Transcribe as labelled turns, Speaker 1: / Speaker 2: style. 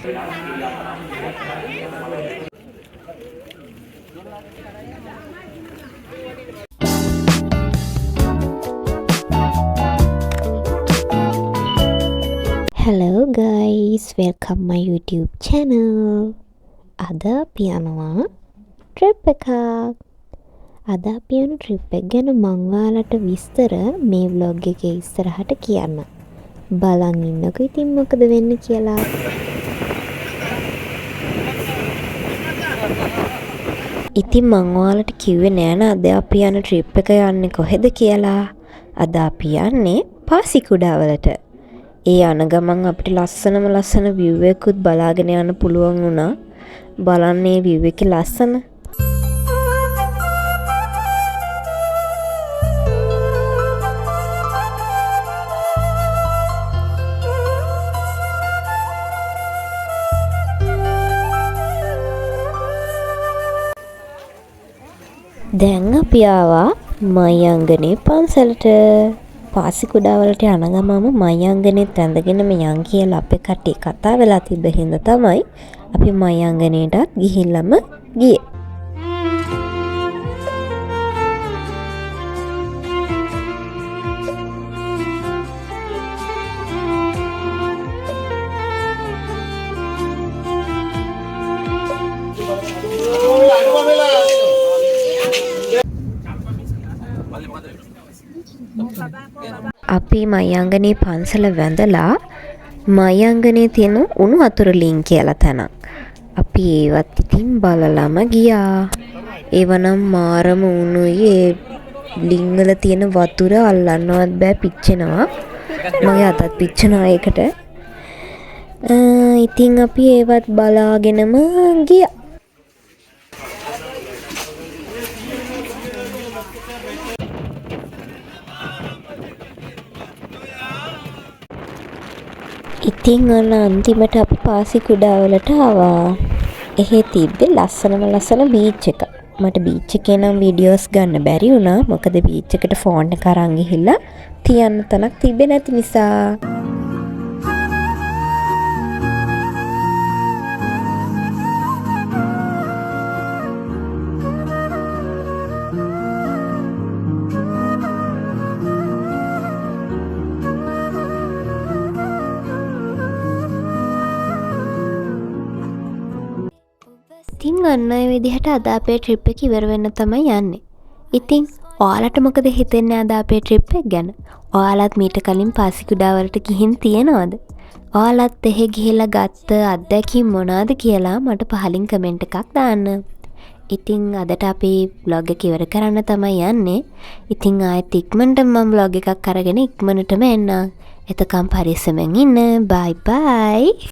Speaker 1: Hello guys, welcome my YouTube channel. අද අපි යනවා ට්‍රිප් එකක්. අද අපි යන ට්‍රිප් එක ගැන මම ඔයාලට විස්තර මේ vlog එකේ ඉස්සරහට කියන්න. බලන් ඉන්නකෝ ඉතින් මොකද වෙන්නේ කියලා. ඉතින් මම ඔයාලට කිව්වේ නෑ නේ අද අපි යන ට්‍රිප් එක යන්නේ කොහෙද කියලා. අද අපි යන්නේ පාසිකුඩාවලට. ඒ යන ගමන් අපිට ලස්සන view එකකුත් බලාගෙන යන්න පුළුවන් වුණා. බලන්නේ view එකේ ලස්සන. දැන් අපි ආවා මයංගනේ පන්සලට. පාසිකුඩාවලට යන ගමම මයංගනේත් ඇඳගෙන මෙයන් කියලා අපේ කට්ටිය කතා වෙලා තිබ්බ හින්දා තමයි අපි මයංගනේටත් ගිහිල්ලාම ගියේ. අපි මයංගනේ පන්සල වැඳලා මයංගනේ තියෙන උණු වතුර ලිං කියලා තැනක්. අපි ඒවත් ඉතින් බලලාම ගියා. ඒවනම් මාරම උණුයි. ඒ ලිං වල තියෙන වතුර අල්ලන්නවත් බෑ පිච්චෙනවා. මගේ අතත් පිච්චෙනවා ඒකට. ඉතින් අපි ඒවත් බලාගෙනම ගියා. ඉතින් අන්න අන්තිමට අපි පාසිකුඩාවලට ආවා. එහෙ තිබ්බේ ලස්සන බීච් එක. මට බීච් එකේ නම් වීඩියෝස් ගන්න බැරි වුණා. මොකද බීච් එකට ෆෝන් එක අරන් ගිහිල්ලා තියන්න තැනක් තිබ්බේ නැති නිසා. ඉතින් අන්න ඒ විදිහට අද අපේ ට්‍රිප් එක ඉවර වෙන්න තමයි යන්නේ. ඉතින් ඔයාලට මොකද හිතෙන්නේ අද අපේ ට්‍රිප් එක ගැන? ඔයාලත් මීට කලින් පාසිකුඩාවලට ගිහින් තියනවද? ඔයාලත් එහෙ ගිහිල්ලා ගත්ත අත්දැකීම් මොනවාද කියලා මට පහලින් කමෙන්ට් එකක් දාන්න. ඉතින් අදට අපි vlog එක ඉවර කරන්න තමයි යන්නේ. ඉතින් ආයෙත් ඉක්මනට මම vlog එකක් අරගෙන ඉක්මනටම එන්න. එතකම් පරිස්සමෙන් ඉන්න. bye bye.